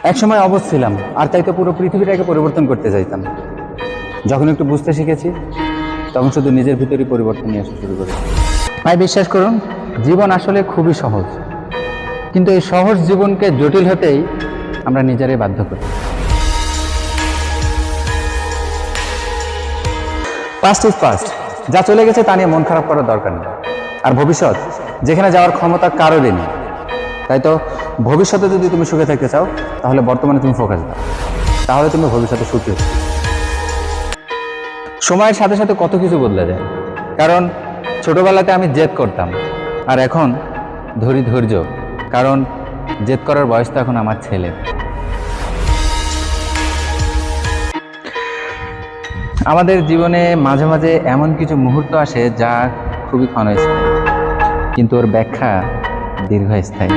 একসময় অবশ ছিলাম, আর তাই তো পুরো পৃথিবীটাকে পরিবর্তন করতে চাইতাম। যখন একটু বুঝতে শিখেছি, তখন শুধু নিজের ভিতরেই পরিবর্তন নিয়ে আসা শুরু করেছি। তাই বিশ্বাস করুন, জীবন আসলে খুবই সহজ, কিন্তু এই সহজ জীবনকে জটিল হতেই আমরা নিজেরাই বাধ্য করি। পাস্ট ইজ পাস্ট, যা চলে গেছে তা নিয়ে মন খারাপ করার দরকার নেই। আর ভবিষ্যৎ, যেখানে যাওয়ার ক্ষমতা কারোরই নেই। তাই তো ভবিষ্যতে যদি তুমি সুখে থাকতে চাও, তাহলে বর্তমানে তুমি ফোকাস দাও, তাহলে তুমি ভবিষ্যতে সুখী হবে। সময়ের সাথে সাথে কত কিছু বদলে যায়। কারণ ছোটবেলাতে আমি জেদ করতাম, আর এখন ধরি ধৈর্য। কারণ জেদ করার বয়স তো এখন আমার ছেলে। আমাদের জীবনে মাঝে মাঝে এমন কিছু মুহূর্ত আসে যা খুবই ক্ষণস্থায়ী, কিন্তু ওর ব্যাখ্যা দীর্ঘস্থায়ী।